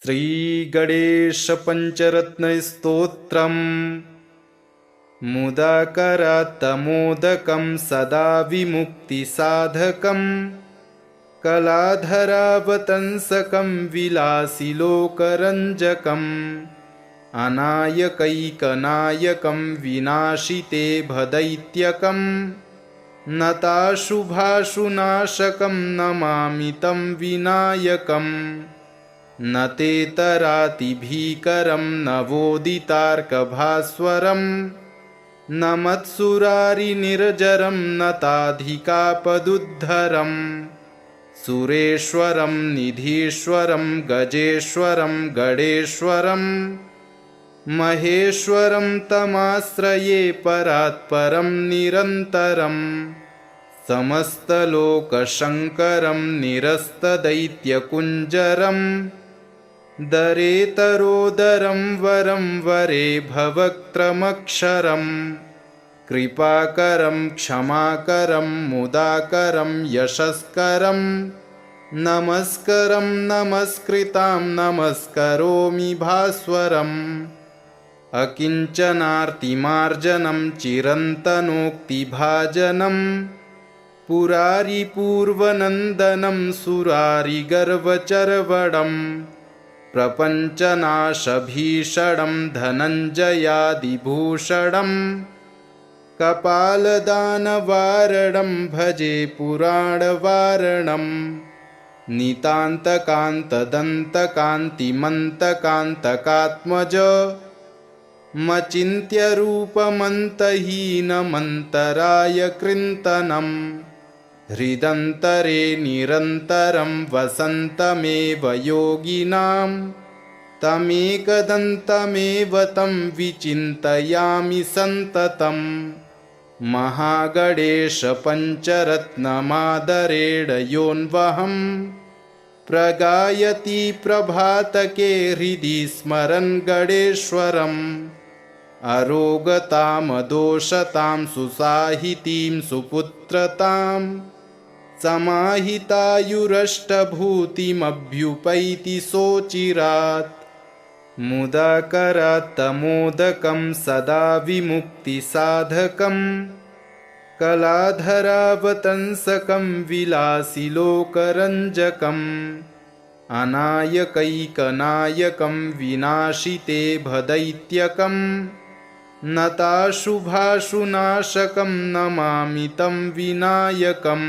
श्रीगणेशपञ्चरत्नस्तोत्रम् मुदाकरात्तमोदकं सदा विमुक्तिसाधकं कलाधरावतंसकं विलासिलोकरञ्जकम् अनायकैकनायकं विनाशिते भदैत्यकं नताशुभाशुनाशकं नमामि तं विनायकम् न ते तरातिभीकरं नवोदितार्कभास्वरं न मत्सुरारिनिर्जरं नताधिकापदुद्धरं सुरेश्वरं निधीश्वरं गजेश्वरं गणेश्वरं महेश्वरं तमाश्रये परात्परं निरन्तरं समस्तलोकशङ्करं निरस्तदैत्यकुञ्जरं दरेतरोदरं वरं वरे भवक्त्रमक्षरं कृपाकरं क्षमाकरं मुदाकरं यशस्करं नमस्करं नमस्कृतां नमस्करोमि भास्वरम् अकिञ्चनार्तिमार्जनं चिरन्तनोक्तिभाजनं पुरारिपूर्वनन्दनं सुरारिगर्वचर्वणं प्रपञ्चनाशभीषणं धनञ्जयादिभूषणं कपालदानवारणं भजे पुराणवारणं नितान्तकान्तदन्तकान्तिमन्तकान्तकात्मज मचिन्त्यरूपमन्तहीनमन्तराय कृन्तनं हृदन्तरे निरन्तरं वसन्तमेव योगिनां तमेकदन्तमेव तं विचिन्तयामि सन्ततं महागणेशपञ्चरत्नमादरेण योऽन्वहं प्रगायति प्रभातके हृदि स्मरन् गणेश्वरम् अरोगतामदोषतां सुसाहितीं सुपुत्रतां समाहितायुरष्टभूतिमभ्युपैति सोचिरात् मुदाकरात्तमोदकं सदा विमुक्तिसाधकं कलाधरावतंसकं विलासिलोकरञ्जकम् अनायकैकनायकं विनाशिते भदैत्यकं नताशुभाशुनाशकं नमामि तं विनायकम्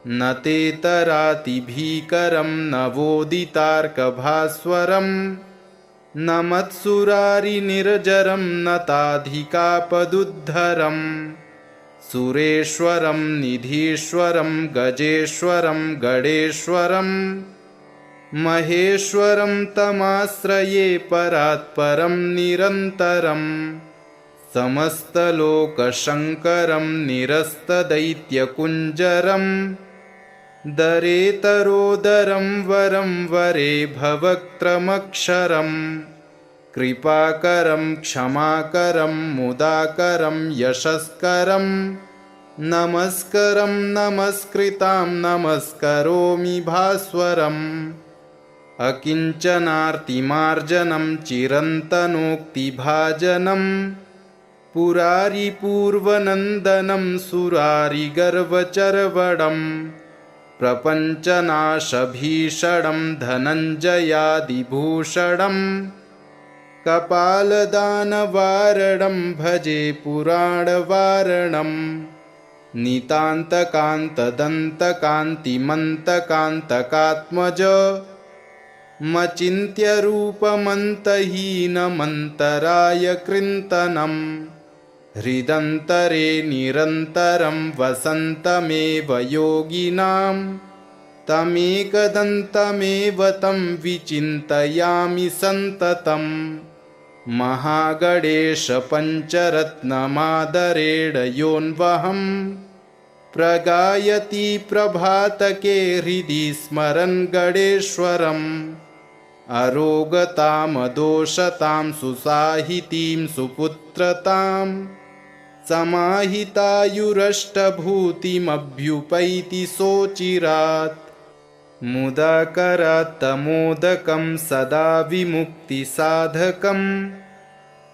न ते तरातिभीकरं नवोदितार्कभास्वरं न मत्सुरारिनिर्जरं नताधिकापदुद्धरं सुरेश्वरं निधीश्वरं गजेश्वरं गणेश्वरं महेश्वरं तमाश्रये परात्परं निरन्तरं समस्तलोकशङ्करं निरस्तदैत्यकुञ्जरं दरेतरोदरं वरं वरे भवक्त्रमक्षरं कृपाकरं क्षमाकरं मुदाकरं यशस्करं नमस्करं नमस्कृतां नमस्करोमि भास्वरम् अकिञ्चनार्तिमार्जनं चिरन्तनोक्तिभाजनं पुरारिपूर्वनन्दनं सुरारिगर्वचर्वणं प्रपञ्चनाशभीषणं धनञ्जयादिभूषणं कपालदानवारणं भजे पुराणवारणं नितान्तकान्तदन्तकान्तिमन्तकान्तकात्मज मचिन्त्यरूपमन्तहीनमन्तराय कृन्तनं हृदन्तरे निरन्तरं वसन्तमेव योगिनां तमेकदन्तमेव तं विचिन्तयामि सन्ततं महागणेशपञ्चरत्नमादरेण योऽन्वहं प्रगायति प्रभातके हृदि स्मरन् गणेश्वरम् अरोगतामदोषतां सुसाहितीं सुपुत्रतां समाहितायुरष्टभूतिमभ्युपैति सोचिरात् मुदाकरात्तमोदकं सदा विमुक्तिसाधकं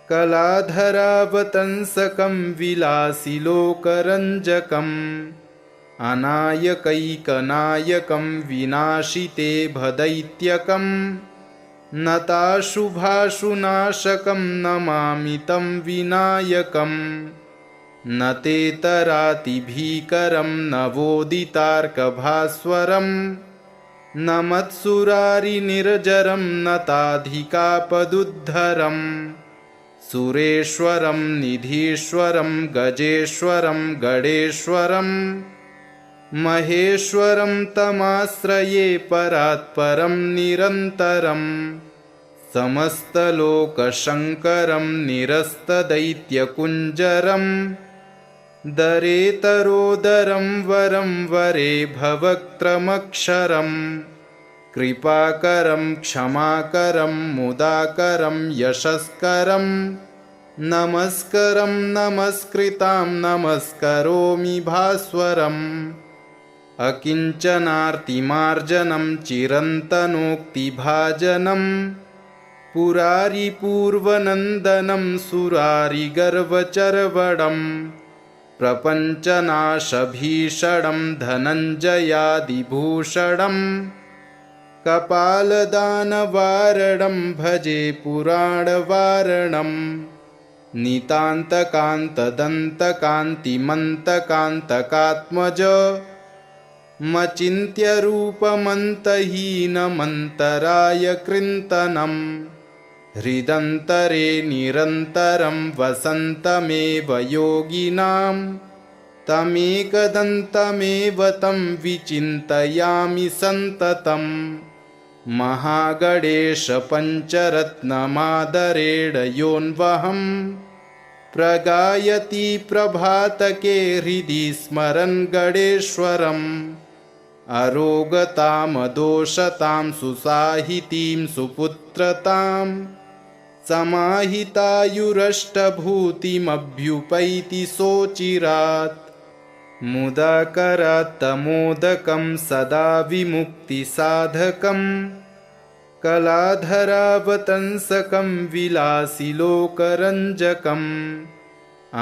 कलाधरावतंसकं विलासिलोकरञ्जकम् अनायकैकनायकं विनाशिते भदैत्यकं नताशुभाशुनाशकं नमामि तं विनायकम् न ते तरातिभीकरं नवोदितार्कभास्वरं न मत्सुरारिनिर्जरं नताधिकापदुद्धरं सुरेश्वरं निधीश्वरं गजेश्वरं गणेश्वरं महेश्वरं तमाश्रये परात्परं निरन्तरं समस्तलोकशङ्करं निरस्तदैत्यकुञ्जरं दरेतरोदरं वरं वरे भवक्त्रमक्षरं कृपाकरं क्षमाकरं मुदाकरं यशस्करं नमस्करं नमस्कृतां नमस्करोमि भास्वरम् अकिञ्चनार्तिमार्जनं चिरन्तनोक्तिभाजनं पुरारिपूर्वनन्दनं सुरारिगर्वचर्वणं प्रपञ्चनाशभीषणं धनञ्जयादिभूषणं कपालदानवारणं भजे पुराणवारणं नितान्तकान्तदन्तकान्तिमन्तकान्तकात्मज मचिन्त्यरूपमन्तहीनमन्तराय कृन्तनं हृदन्तरे निरन्तरं वसन्तमेव योगिनां तमेकदन्तमेव तं विचिन्तयामि सन्ततं महागणेशपञ्चरत्नमादरेण योऽन्वहं प्रगायति प्रभातके हृदि स्मरन् गणेश्वरम् अरोगतामदोषतां सुसाहितीं सुपुत्रतां समाहितायुरष्टभूतिमभ्युपैति सोचिरात् मुदाकरात्तमोदकं सदा विमुक्तिसाधकं कलाधरावतंसकं विलासिलोकरञ्जकम्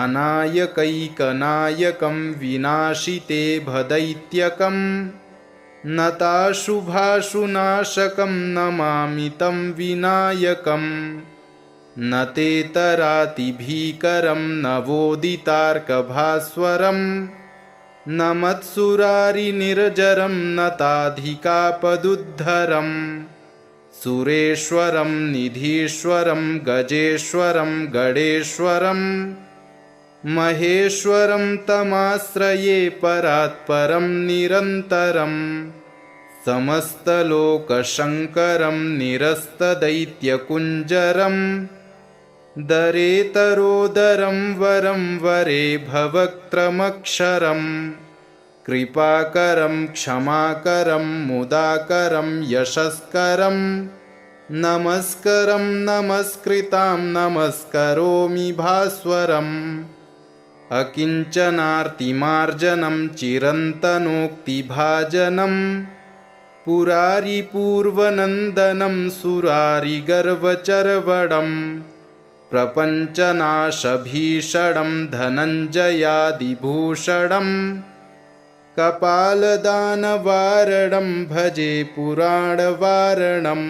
अनायकैकनायकं विनाशिते भदैत्यकं नताशुभाशुनाशकं नमामि तं विनायकम् न ते तरातिभीकरं नवोदितार्कभास्वरं न मत्सुरारिनिर्जरं नताधिकापदुद्धरं सुरेश्वरं निधीश्वरं गजेश्वरं गणेश्वरं महेश्वरं तमाश्रये परात्परं निरन्तरं समस्तलोकशङ्करं निरस्तदैत्यकुञ्जरं दरेतरोदरं वरं वरे भवक्त्रमक्षरं कृपाकरं क्षमाकरं मुदाकरं यशस्करं नमस्करं नमस्कृतां नमस्करोमि भास्वरम् अकिञ्चनार्तिमार्जनं चिरन्तनोक्तिभाजनं पुरारिपूर्वनन्दनं सुरारिगर्वचर्वणं प्रपञ्चनाशभीषणं धनञ्जयादिभूषणं कपालदानवारणं भजे पुराणवारणं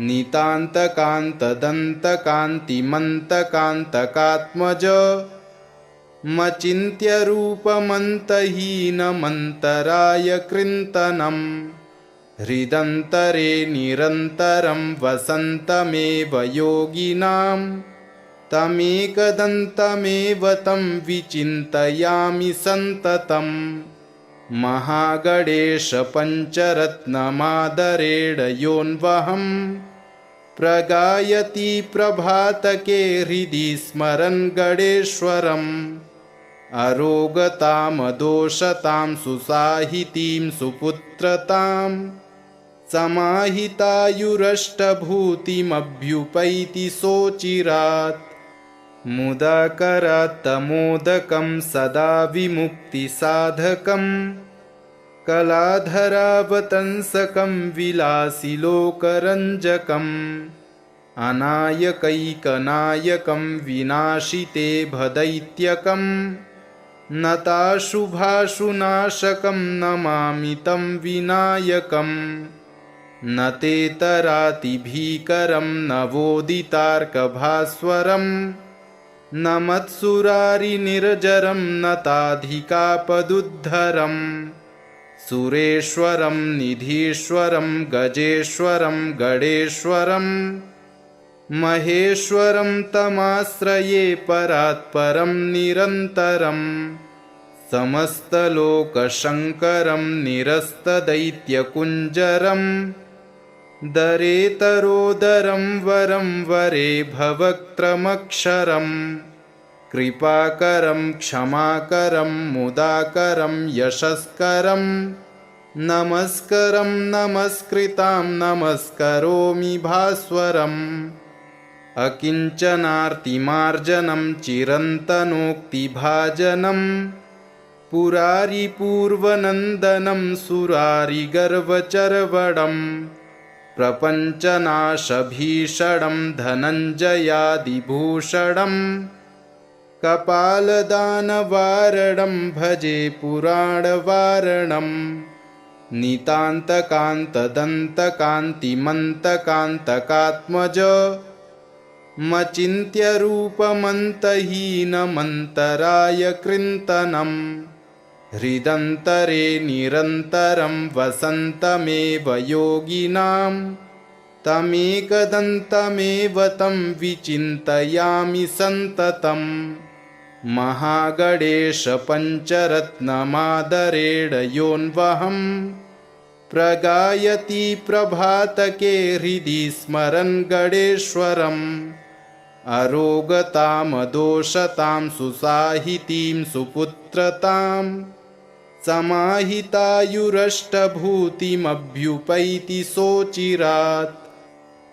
नितान्तकान्तदन्तकान्तिमन्तकान्तकात्मज मचिन्त्यरूपमन्तहीनमन्तराय कृन्तनं हृदन्तरे निरन्तरं वसन्तमेव योगिनां तमेकदन्तमेव तं विचिन्तयामि सन्ततं महागणेशपञ्चरत्नमादरेण योऽन्वहं प्रगायति प्रभातके हृदि स्मरन् गणेश्वरम् अरोगतामदोषतां सुसाहितीं सुपुत्रतां समाहितायुरष्टभूतिमभ्युपैति सोचिरात् मुदाकरात्तमोदकं सदा विमुक्तिसाधकं कलाधरावतंसकं विलासिलोकरञ्जकम् अनायकैकनायकं विनाशिते भदैत्यकम् नताशुभाशुनाशकं नमामि तं विनायकम् न ते तरातिभीकरं नवोदितार्कभास्वरम् न मत्सुरारिनिर्जरं नताधिकापदुद्धरम् सुरेश्वरं निधीश्वरं गजेश्वरं गणेश्वरं महेश्वरं तमाश्रये परात्परं निरन्तरं समस्तलोकशङ्करं निरस्तदैत्यकुञ्जरं दरेतरोदरं वरं वरे भवक्त्रमक्षरम् कृपाकरं क्षमाकरं मुदाकरं यशस्करं नमस्करं नमस्कृतां नमस्करोमि भास्वरम् अकिञ्चनार्तिमार्जनं चिरन्तनोक्तिभाजनं पुरारिपूर्वनन्दनं सुरारिगर्वचर्वणं प्रपञ्चनाशभीषणं धनञ्जयादिभूषणम् कपालदानवारणं भजे पुराणवारणं नितान्तकान्तदन्तकान्तिमन्तकान्तकात्मज मचिन्त्यरूपमन्तहीनमन्तराय कृन्तनं हृदन्तरे निरन्तरं वसन्तमेव योगिनां तमेकदन्तमेव तं विचिन्तयामि सन्ततम् महागणेश पञ्चरत्नमादरेण योऽन्वहं प्रगायति प्रभातके हृदि स्मरन् गणेश्वरम् अरोगतामदोषतां सुसाहितीं सुपुत्रतां समाहितायुरष्टभूतिमभ्युपैति सोचिरात्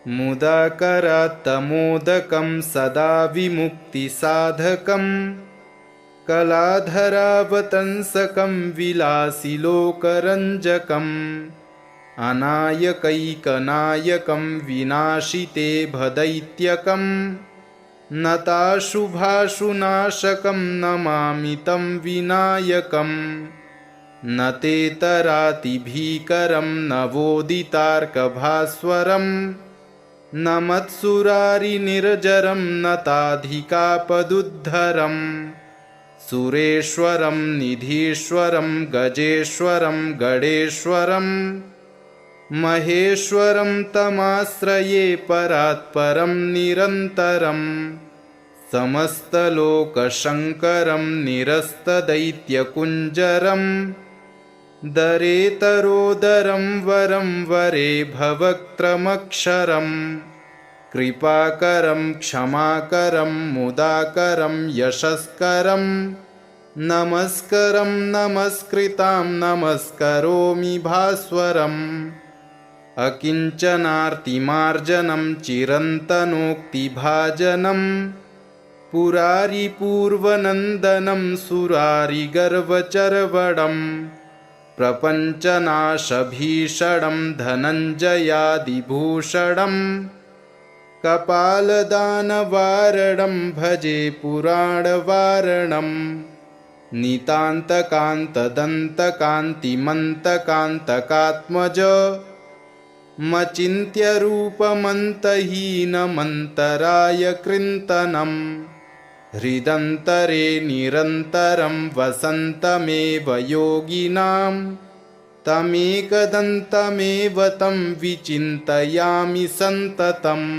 मुदाकरात्तमोदकं सदा विमुक्तिसाधकं कलाधरावतंसकं विलासिलोकरञ्जकम् अनायकैकनायकं विनाशिते भदैत्यकं नताशुभाशुनाशकं नमामि तं विनायकम् न ते तरातिभीकरं नवोदितार्कभास्वरम् न मत्सुरारिनिर्जरं नताधिकापदुद्धरम् सुरेश्वरं निधीश्वरं गजेश्वरं गणेश्वरं महेश्वरं तमाश्रये परात्परं निरन्तरं समस्तलोकशङ्करं निरस्तदैत्यकुञ्जरं दरेतरोदरं वरं वरे भवक्त्रमक्षरम् कृपाकरं क्षमाकरं मुदाकरं यशस्करं नमस्करं नमस्कृतां नमस्करोमि भास्वरम् अकिञ्चनार्तिमार्जनं चिरन्तनोक्तिभाजनं पुरारिपूर्वनन्दनं सुरारिगर्वचर्वणं प्रपञ्चनाशभीषणं धनञ्जयादिभूषणं कपालदानवारणं भजे पुराणवारणं नितान्तकान्तदन्तकान्तिमन्तकान्तकात्मज मचिन्त्यरूपमन्तहीनमन्तराय कृन्तनं हृदन्तरे निरन्तरं वसन्तमेव योगिनां तमेकदन्तमेव तं विचिन्तयामि सन्ततम्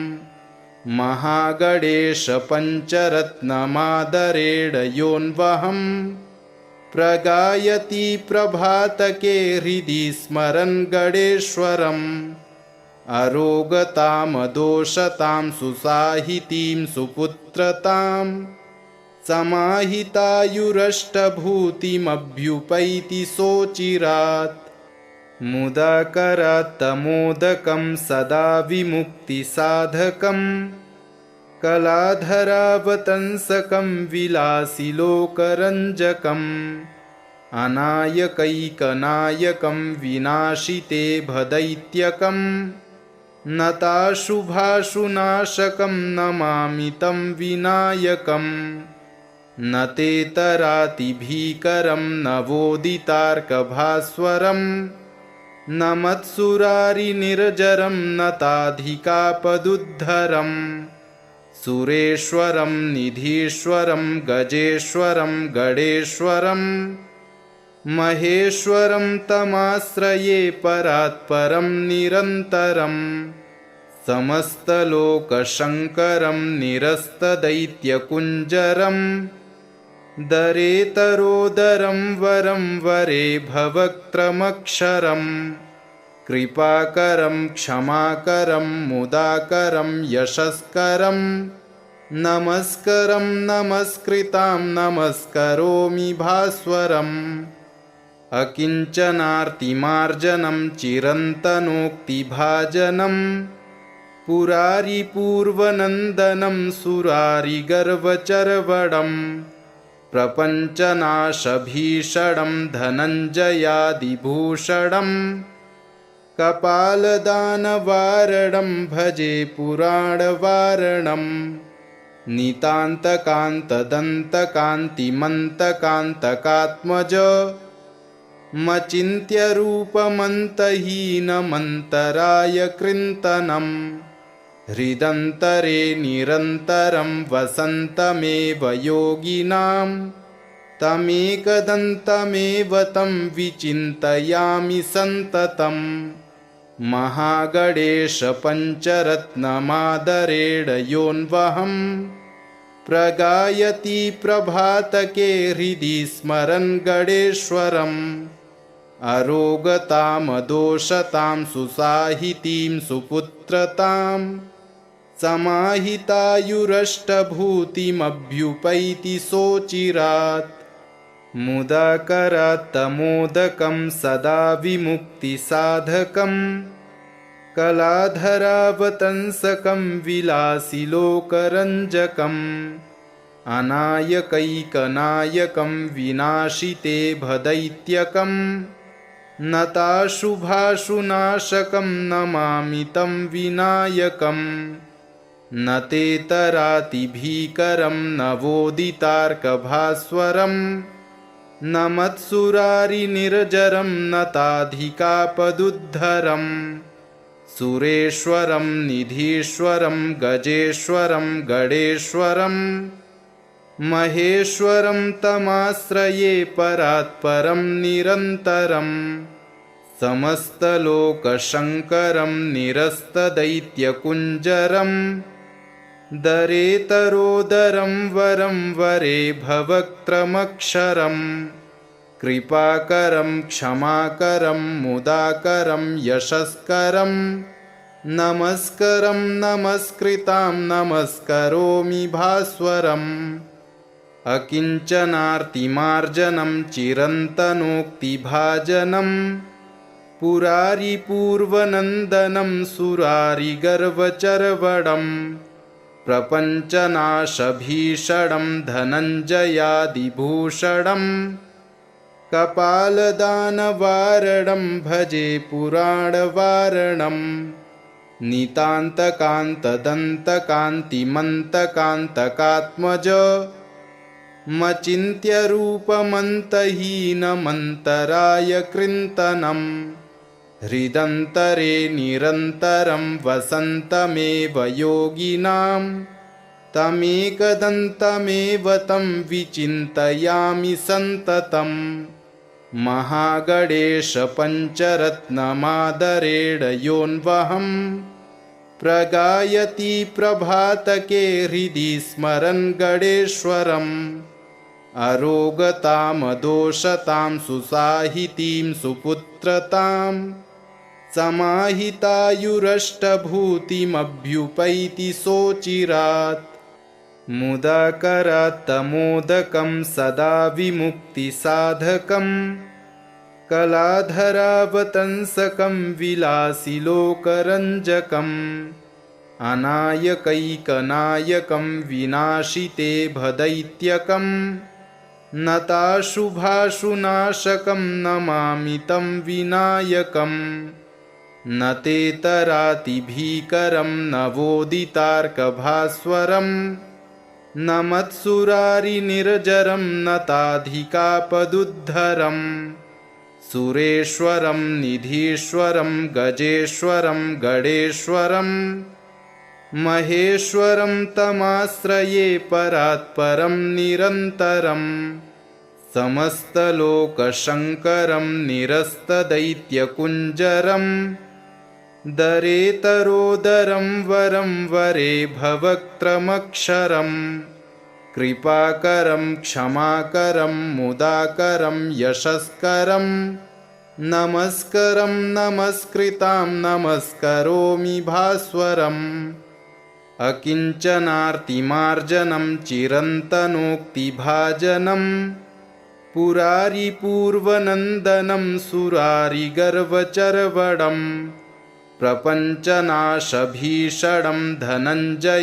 महागणेश पञ्चरत्नमादरेण योऽन्वहं प्रगायति प्रभातके हृदि स्मरन् गणेश्वरम् अरोगतामदोषतां सुसाहितीं सुपुत्रतां समाहितायुरष्टभूतिमभ्युपैति सोचिरात् मुदाकरात्तमोदकं सदा विमुक्तिसाधकं कलाधरावतंसकं विलासिलोकरञ्जकम् अनायकैकनायकं विनाशिते भदैत्यकं नताशुभाशुनाशकं नमामि तं विनायकम् न तेतरातिभीकरं नवोदितार्कभास्वरं न मत्सुरारिनिर्जरं नताधिकापदुद्धरम् सुरेश्वरं निधीश्वरं गजेश्वरं गणेश्वरं महेश्वरं तमाश्रये परात्परं निरन्तरं समस्तलोकशङ्करं निरस्तदैत्यकुञ्जरं दरेतरोदरं वरं वरे भवक्त्रमक्षरम् कृपाकरं क्षमाकरं मुदाकरं यशस्करं नमस्करं नमस्कृतां नमस्करोमि भास्वरम् अकिञ्चनार्तिमार्जनं चिरन्तनोक्तिभाजनं पुरारिपूर्वनन्दनं सुरारिगर्वचर्वणं प्रपञ्चनाशभीषणं धनञ्जयादिभूषणम् कपालदानवारणं भजे पुराणवारणं नितान्तकान्तदन्तकान्तिमन्तकान्तकात्मज मचिन्त्यरूपमन्तहीनमन्तराय कृन्तनं हृदन्तरे निरन्तरं वसन्तमेव योगिनां तमेकदन्तमेव तं विचिन्तयामि सन्ततम् महागणेश पञ्चरत्नमादरेण योऽन्वहं प्रगायति प्रभातके हृदि स्मरन् गणेश्वरम् अरोगतामदोषतां सुसाहितीं सुपुत्रतां समाहितायुरष्टभूतिमभ्युपैति सोचिरात् मुदाकरात्तमोदकं सदा विमुक्तिसाधकं कलाधरावतंसकं विलासिलोकरञ्जकम् अनायकैकनायकं विनाशिते भदैत्यकं नताशुभाशुनाशकं नमामि तं विनायकम् न तेतरातिभीकरं नवोदितार्कभास्वरं न मत्सुरारिनिर्जरं नताधिकापदुद्धरम् सुरेश्वरं निधीश्वरं गजेश्वरं गणेश्वरं महेश्वरं तमाश्रये परात्परं निरन्तरं समस्तलोकशङ्करं निरस्तदैत्यकुञ्जरं दरेतरोदरं वरं वरे भवक्त्रमक्षरम् कृपाकरं क्षमाकरं मुदाकरं यशस्करं नमस्करं नमस्कृतां नमस्करोमि भास्वरम् अकिञ्चनार्तिमार्जनं चिरन्तनोक्तिभाजनं पुरारिपूर्वनन्दनं सुरारिगर्वचर्वणं प्रपञ्चनाशभीषणं धनञ्जयादिभूषणम् कपालदानवारणं भजे पुराणवारणं नितान्तकान्तदन्तकान्तिमन्तकान्तकात्मज मचिन्त्यरूपमन्तहीनमन्तराय कृन्तनं हृदन्तरे निरन्तरं वसन्तमेव योगिनां तमेकदन्तमेव तं विचिन्तयामि सन्ततम् महागणेश पञ्चरत्नमादरेण योऽन्वहं प्रगायति प्रभातके हृदि स्मरन् गणेश्वरम् अरोगतामदोषतां सुसाहितीं सुपुत्रतां समाहितायुरष्टभूतिमभ्युपैति सोचिरात् मुदाकरात्तमोदकं सदा विमुक्तिसाधकं कलाधरावतंसकं विलासिलोकरञ्जकम् अनायकैकनायकं विनाशिते भदैत्यकं नताशुभाशुनाशकं नमामि तं विनायकम् न ते तरातिभीकरं नवोदितार्कभास्वरम् न मत्सुरारिनिर्जरं नताधिकापदुद्धरम् सुरेश्वरं निधीश्वरं गजेश्वरं गणेश्वरम् महेश्वरं तमाश्रये परात्परं निरन्तरम् समस्तलोकशङ्करं निरस्तदैत्यकुञ्जरम् दरेतरोदरं वरं वरे भवक्त्रमक्षरम् कृपाकरं क्षमाकरं मुदाकरं यशस्करं नमस्करं नमस्कृतां नमस्करोमि भास्वरम् अकिञ्चनार्तिमार्जनं चिरन्तनोक्तिभाजनं पुरारिपूर्वनन्दनं सुरारिगर्वचर्वणं प्रपञ्चनाशभीषणं धनञ्जयादिभूषणं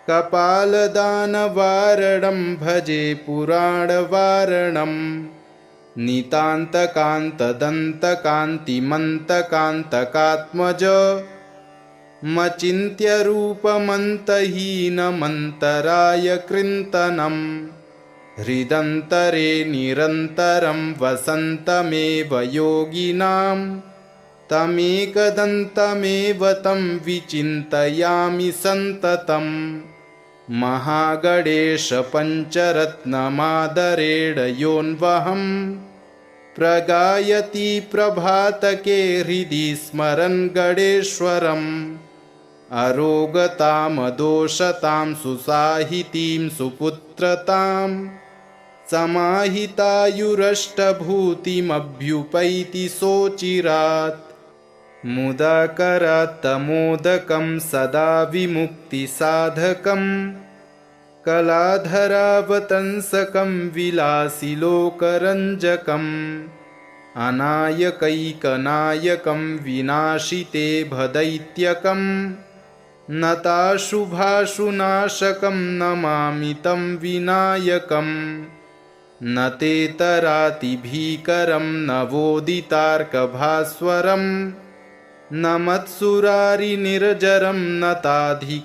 कपालदानवारणं भजे पुराणवारणम् नितान्तकान्तदन्तकान्तिमन्तकान्तकात्मज मचिन्त्यरूपमन्तहीनमन्तराय कृन्तनं हृदन्तरे निरन्तरं वसन्तमेव योगिनां तमेकदन्तमेव तं विचिन्तयामि सन्ततं महागणेशपञ्चरत्नमादरेण योऽन्वहम् प्रगायति प्रभातके हृदि स्मरन् गणेश्वरम् अरोगतामदोषतां सुसाहितीं सुपुत्रतां समाहितायुरष्टभूतिमभ्युपैति सोचिरात् मुदाकरात्तमोदकं सदा विमुक्तिसाधकम् कलाधरावतंसकं विलासिलोकरञ्जकम् अनायकैकनायकं विनाशिते भदैत्यकम् नताशुभाशुनाशकं नमामि तं विनायकम् न ते तरातिभीकरं नवोदितार्कभास्वरम् न मत्सुरारिनिर्जरं नताधिकापदुद्धरम्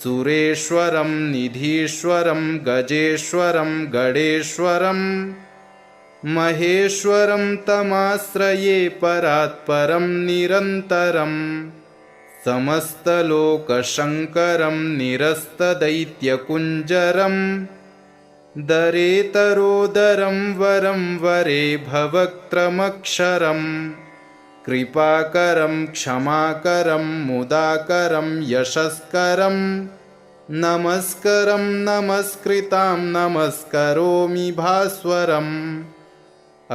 सुरेश्वरं निधीश्वरं गजेश्वरं गणेश्वरम् महेश्वरं तमाश्रये परात्परं निरन्तरम् समस्तलोकशङ्करं निरस्तदैत्यकुञ्जरम् दरेतरोदरं वरं वरे भवक्त्रमक्षरम् कृपाकरं क्षमाकरं मुदाकरं यशस्करं नमस्करं नमस्कृतां नमस्करोमि भास्वरम्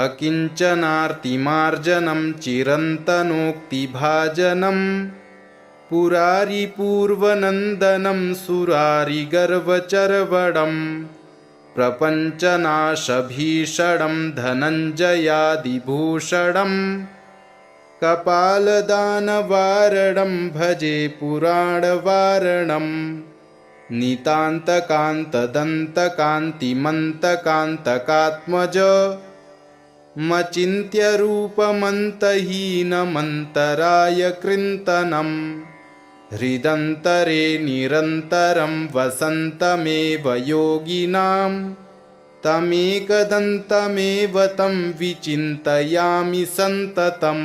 अकिञ्चनार्तिमार्जनं चिरन्तनोक्तिभाजनं पुरारिपूर्वनन्दनं सुरारिगर्वचर्वणं प्रपञ्चनाशभीषणं धनञ्जयादिभूषणं कपालदानवारणं भजे पुराणवारणम् नितान्तकान्तदन्तकान्तिमन्तकान्तकात्मज मचिन्त्यरूपमन्तहीनमन्तराय कृन्तनं हृदन्तरे निरन्तरं वसन्तमेव योगिनां तमेकदन्तमेव तं विचिन्तयामि सन्ततं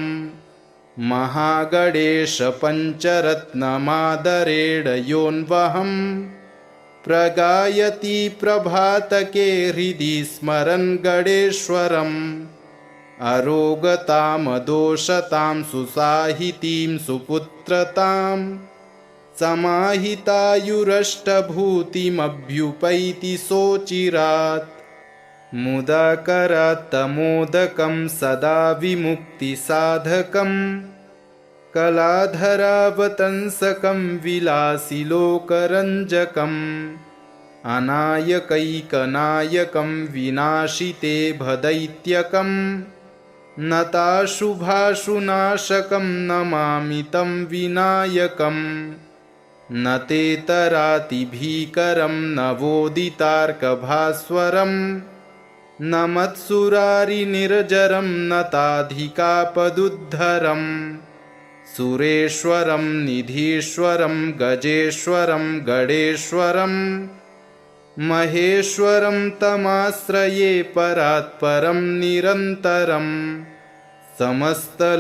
महागणेशपञ्चरत्नमादरेण योऽन्वहम् प्रगायति प्रभातके हृदि स्मरन् गणेश्वरम् अरोगतामदोषतां सुसाहितीं सुपुत्रतां समाहितायुरष्टभूतिमभ्युपैति सोचिरात् मुदाकरात्तमोदकं सदा विमुक्तिसाधकम् कलाधरावतंसकं विलासिलोकरञ्जकम् अनायकैकनायकं विनाशिते भदैत्यकम् नताशुभाशुनाशकं नमामि तं विनायकम् न तेतरातिभीकरं नवोदितार्कभास्वरम् न मत्सुरारिनिर्जरं न ताधिकापदुद्धरम् सुरेश्वरं निधीश्वरं गजेश्वरं गणेश्वरं महेश्वरं तमाश्रये परात्परं निरन्तरम् समस्तलोकशङ्करं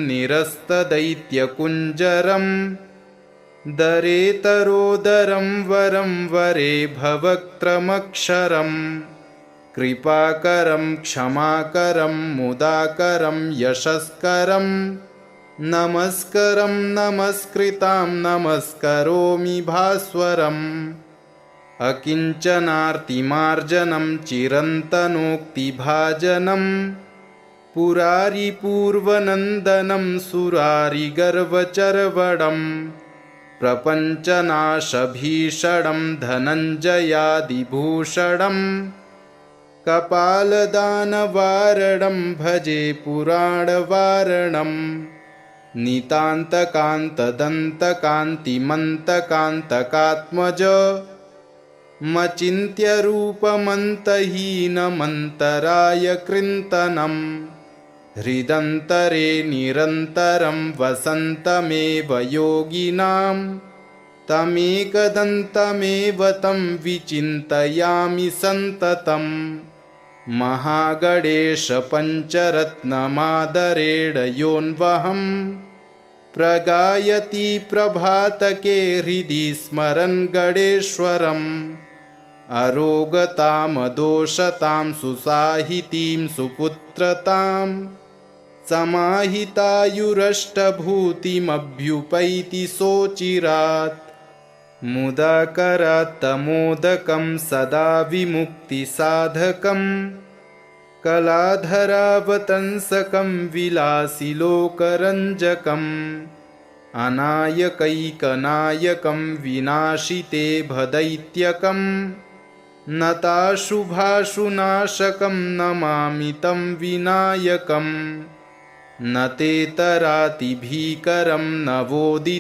निरस्तदैत्यकुञ्जरम् दरेतरोदरं वरं वरे भवक्त्रमक्षरम् कृपाकरं क्षमाकरं मुदाकरं यशस्करं नमस्करं नमस्कृतां नमस्करोमि भास्वरम् अकिञ्चनार्तिमार्जनं चिरन्तनोक्तिभाजनं पुरारिपूर्वनन्दनं सुरारिगर्वचर्वणं प्रपञ्चनाशभीषणं धनञ्जयादिभूषणं कपालदानवारणं भजे पुराणवारणं नितान्तकान्तदन्तकान्तिमन्तकान्तकात्मज मचिन्त्यरूपमन्तहीनमन्तराय कृन्तनं हृदन्तरे निरन्तरं वसन्तमेव योगिनां तमेकदन्तमेव तं विचिन्तयामि सन्ततम् महागणेशपञ्चरत्नमादरेण योऽन्वहम् प्रगायति प्रभातके हृदि स्मरन् गणेश्वरम् अरोगतामदोषतां सुसाहितीं सुपुत्रतां समाहितायुरष्टभूतिमभ्युपैति सोचिरात् मुदाकरात्तमोदकं सदा विमुक्तिसाधकं कलाधरावतंसकं विलासिलोकरञ्जकम् अनायकैकनायकं विनाशिते भदैत्यकं नताशुभाशुनाशकं नमामि तं विनायकम् न तेतरातिभीकरं नवोदितार्कभास्वरम्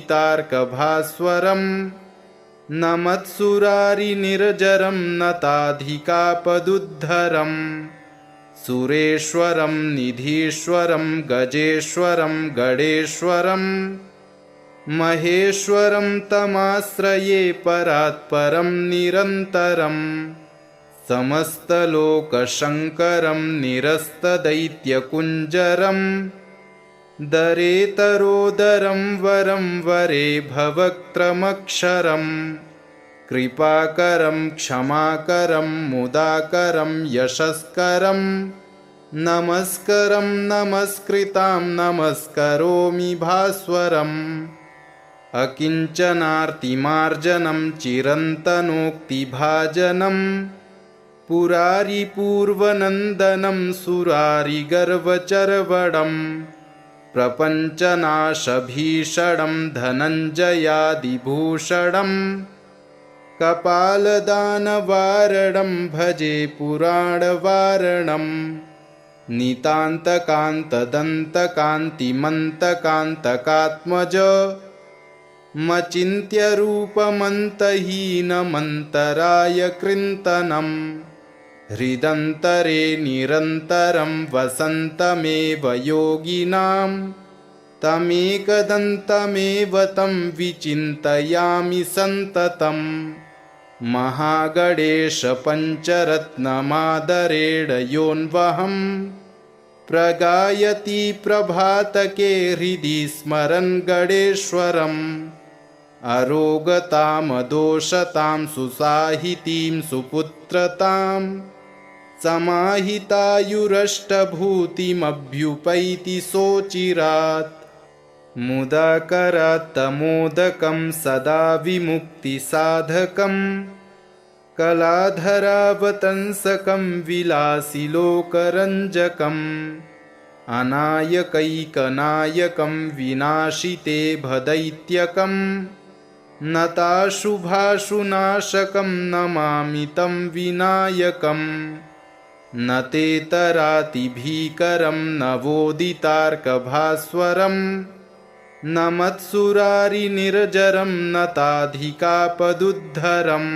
न मत्सुरारिनिर्जरं न ताधिकापदुद्धरम् सुरेश्वरं निधीश्वरं गजेश्वरं गणेश्वरं महेश्वरं तमाश्रये परात्परं निरन्तरम् समस्तलोकशङ्करं निरस्तदैत्यकुञ्जरम् दरेतरोदरं वरं वरे भवक्त्रमक्षरम् कृपाकरं क्षमाकरं मुदाकरं यशस्करं नमस्करं नमस्कृतां नमस्करोमि भास्वरम् अकिञ्चनार्तिमार्जनं चिरन्तनोक्तिभाजनं पुरारिपूर्वनन्दनं सुरारिगर्वचर्वणं प्रपञ्चनाशभीषणं धनञ्जयादिभूषणं कपालदानवारणं भजे पुराणवारणं नितान्तकान्तदन्तकान्तिमन्तकान्तकात्मज मचिन्त्यरूपमन्तहीनमन्तराय कृन्तनं हृदन्तरे निरन्तरं वसन्तमेव योगिनां तमेकदन्तमेव तं विचिन्तयामि सन्ततम् महागणेशपञ्चरत्नमादरेण योऽन्वहम् प्रगायति प्रभातके हृदि स्मरन् गणेश्वरम् अरोगतामदोषतां सुसाहितीं सुपुत्रतां समाहितायुरष्टभूतिमभ्युपैति सोचिरात् मुदाकरात्तमोदकं सदा विमुक्तिसाधकं कलाधरावतंसकं विलासिलोकरञ्जकम् अनायकैकनायकं विनाशिते भदैत्यकं नताशुभाशुनाशकं नमामि तं विनायकम् न तेतरातिभीकरं नवोदितार्कभास्वरम् न मत्सुरारिनिर्जरं नताधिकापदुद्धरम्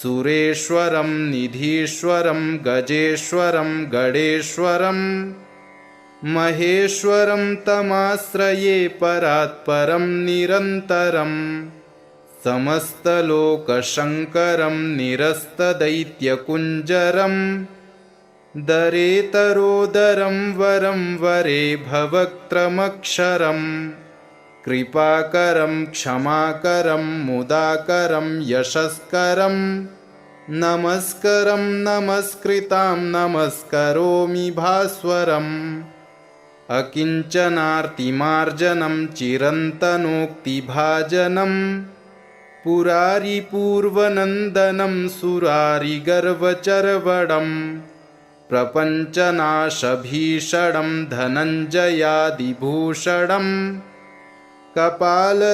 सुरेश्वरं निधीश्वरं गजेश्वरं गणेश्वरं महेश्वरं तमाश्रये परात्परं निरन्तरं समस्तलोकशङ्करं निरस्तदैत्यकुञ्जरं दरेतरोदरं वरं वरे भवक्त्रमक्षरं कृपाकरं क्षमाकरं मुदाकरं यशस्करं नमस्करं नमस्कृतां नमस्करोमि भास्वरम् अकिञ्चनार्तिमार्जनं चिरन्तनोक्तिभाजनं पुरारिपूर्वनन्दनं सुरारिगर्वचर्वणं प्रपञ्चनाशभीषणं धनञ्जयादिभूषणं कपालदानवारणं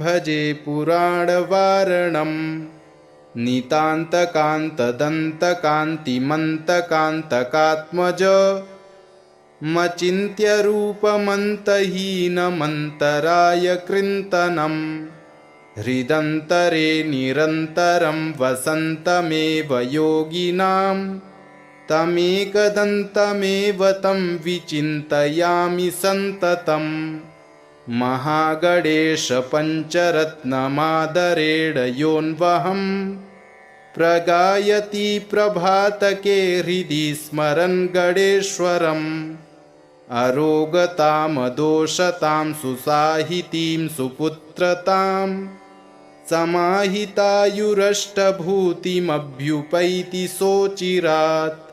भजे पुराणवारणं नितान्तकान्तदन्तकान्तिमन्तकान्तकात्मज मचिन्त्यरूपमन्तहीनमन्तराय कृन्तनं हृदन्तरे निरन्तरं वसन्तमेव योगिनां तमेकदन्तमेव तं विचिन्तयामि सन्ततम् महागणेशपञ्चरत्नमादरेण योऽन्वहं प्रगायति प्रभातके हृदि स्मरन् गणेश्वरम् अरोगतामदोषतां सुसाहितीं सुपुत्रतां समाहितायुरष्टभूतिमभ्युपैति सोचिरात्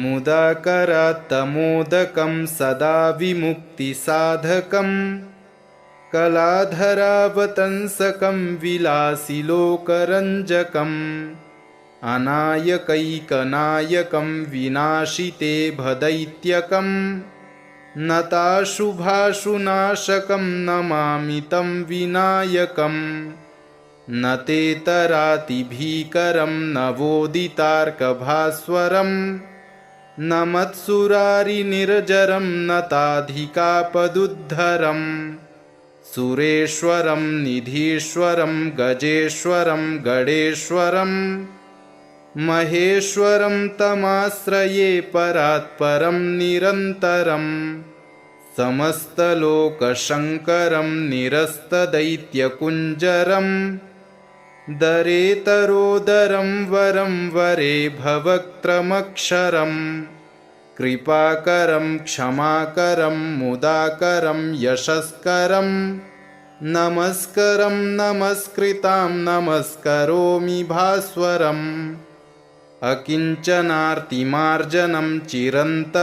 मुदाकरात्तमोदकं सदा विमुक्तिसाधकं कलाधरावतंसकं विलासिलोकरञ्जकम् अनायकैकनायकं विनाशिते भदैत्यकं नताशुभाशुनाशकं नमामि तं विनायकम् न तेतरातिभीकरं नवोदितार्कभास्वरं न मत्सुरारिनिर्जरं नताधिकापदुद्धरं सुरेश्वरं निधीश्वरं गजेश्वरं गणेश्वरं महेश्वरं तमाश्रये परात्परं निरन्तरं समस्तलोकशङ्करं निरस्तदैत्यकुञ्जरं दरेतरोदरं वरं वरे भवक्त्रमक्षरं कृपाकरं क्षमाकरं मुदाकरं यशस्करं नमस्करं नमस्कृतां नमस्करोमि भास्वरम् अकिञ्चनार्तिमार्जनं चिरन्तनोक्तिभाजनं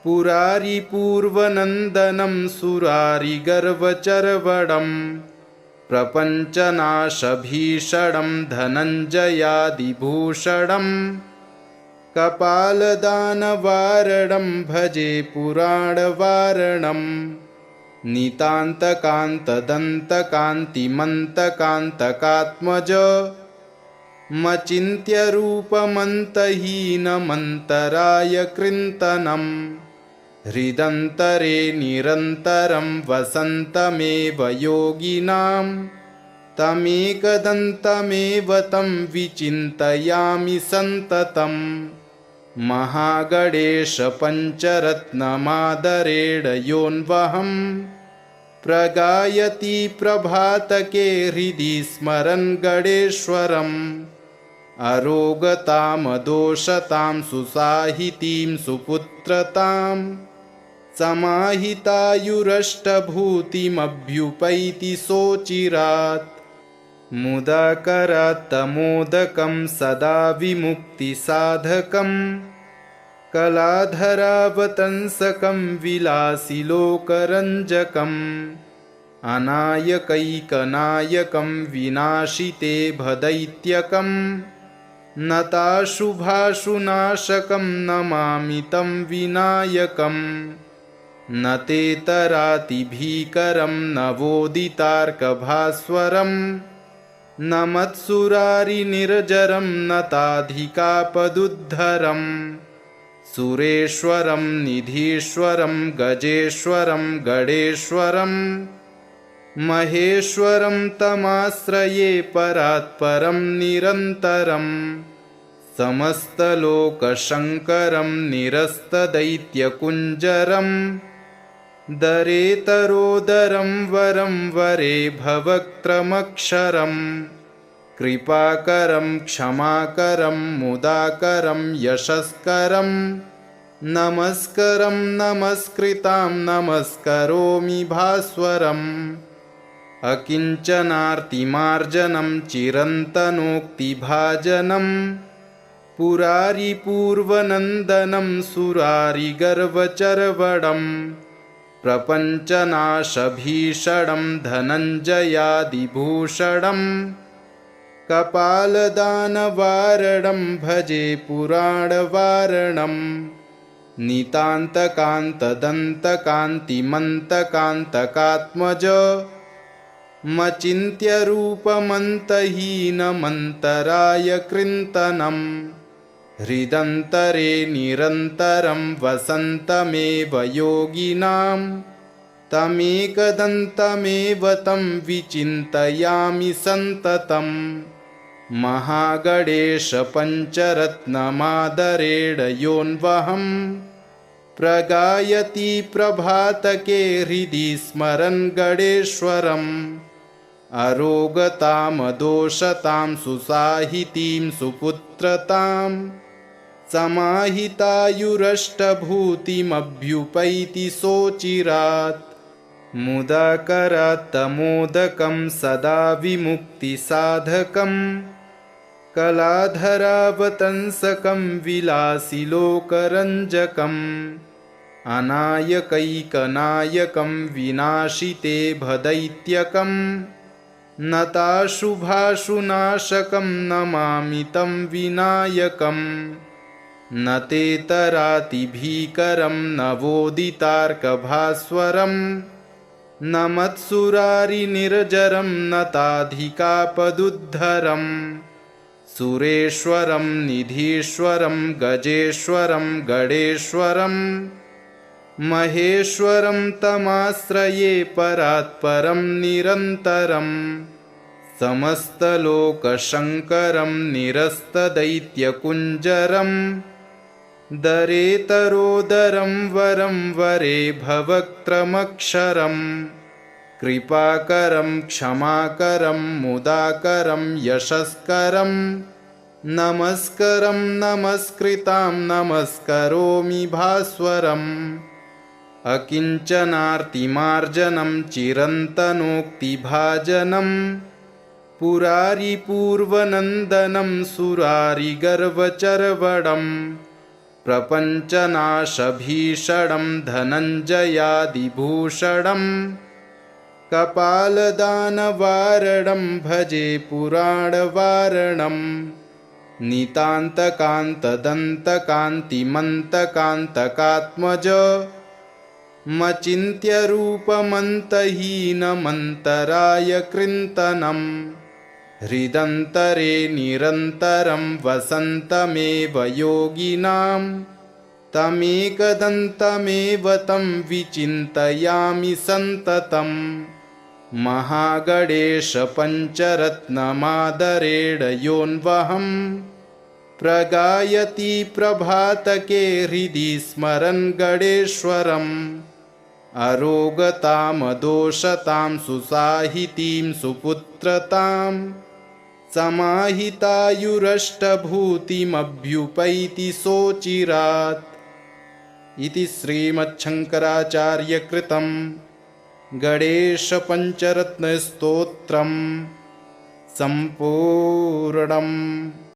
पुरारिपूर्वनन्दनं सुरारिगर्वचर्वणं प्रपञ्चनाशभीषणं धनञ्जयादिभूषणं कपालदानवारणं भजे पुराणवारणं नितान्तकान्तदन्तकान्तिमन्तकान्तकात्मज मचिन्त्यरूपमन्तहीनमन्तराय कृन्तनं हृदन्तरे निरन्तरं वसन्तमेव योगिनां तमेकदन्तमेव तं विचिन्तयामि सन्ततम् महागणेशपञ्चरत्नमादरेण योऽन्वहं प्रगायति प्रभातके हृदि स्मरन् गणेश्वरम् अरोगतामदोषतां सुसाहितीं सुपुत्रतां समाहितायुरष्टभूतिमभ्युपैति सोचिरात् मुदाकरात्तमोदकं सदा विमुक्तिसाधकं कलाधरावतंसकं विलासिलोकरञ्जकम् अनायकैकनायकं विनाशिते भदैत्यकं नताशुभाशुनाशकं नमामि तं विनायकम् न तेतरातिभीकरं नवोदितार्कभास्वरं न मत्सुरारिनिर्जरं नताधिकापदुद्धरं सुरेश्वरं निधीश्वरं गजेश्वरं गणेश्वरं महेश्वरं तमाश्रये परात्परं निरन्तरं समस्तलोकशङ्करं निरस्तदैत्यकुञ्जरं दरेतरोदरं वरं वरे भवक्त्रमक्षरं कृपाकरं क्षमाकरं मुदाकरं यशस्करं नमस्करं नमस्कृतां नमस्करोमि भास्वरम् अकिञ्चनार्तिमार्जनं चिरन्तनोक्तिभाजनं पुरारिपूर्वनन्दनं सुरारिगर्वचर्वणं प्रपञ्चनाशभीषणं धनञ्जयादिभूषणं कपालदानवारणं भजे पुराणवारणं नितान्तकान्तदन्तकान्तिमन्तकान्तकात्मज मचिन्त्यरूपमन्तहीनमन्तराय कृन्तनं हृदन्तरे निरन्तरं वसन्तमेव योगिनां तमेकदन्तमेव तं विचिन्तयामि सन्ततं महागणेशपञ्चरत्नमादरेण योऽन्वहं प्रगायति प्रभातके हृदि स्मरन् गणेश्वरम् अरोगतामदोषतां सुसाहितीं सुपुत्रतां समाहितायुरष्टभूतिमभ्युपैति सोचिरात् मुदाकरात्तमोदकं सदा विमुक्तिसाधकं कलाधरावतंसकं विलासिलोकरञ्जकम् अनायकैकनायकं विनाशिते भदैत्यकं नताशुभाशुनाशकं नमामि तं विनायकं न तेतरातिभीकरं नवोदितार्कभास्वरं न मत्सुरारिनिर्जरं नताधिकापदुद्धरं सुरेश्वरं निधीश्वरं गजेश्वरं गणेश्वरं महेश्वरं तमाश्रये परात्परं निरन्तरं समस्तलोकशङ्करं निरस्तदैत्यकुञ्जरं दरेतरोदरं वरं वरे भवक्त्रमक्षरं कृपाकरं क्षमाकरं मुदाकरं यशस्करं नमस्करं नमस्कृतां नमस्करोमि भास्वरम् अकिञ्चनार्तिमार्जनं चिरन्तनोक्तिभाजनं पुरारिपूर्वनन्दनं सुरारिगर्वचर्वणं प्रपञ्चनाशभीषणं धनञ्जयादिभूषणं कपालदानवारणं भजे पुराणवारणं नितान्तकान्तदन्तकान्तिमन्तकान्तकात्मज मचिन्त्यरूपमन्तहीनमन्तराय कृन्तनं हृदन्तरे निरन्तरं वसन्तमेव योगिनां तमेकदन्तमेव तं विचिन्तयामि सन्ततं महागणेशपञ्चरत्नमादरेण योऽन्वहं प्रगायति प्रभातके हृदि स्मरन् गणेश्वरम् अरोगतामदोषतां सुसाहितीं सुपुत्रतां समाहितायुरष्टभूतिमभ्युपैति सोचिरात् इति श्रीमच्छङ्कराचार्यकृतं गणेशपञ्चरत्नस्तोत्रं सम्पूर्णम्।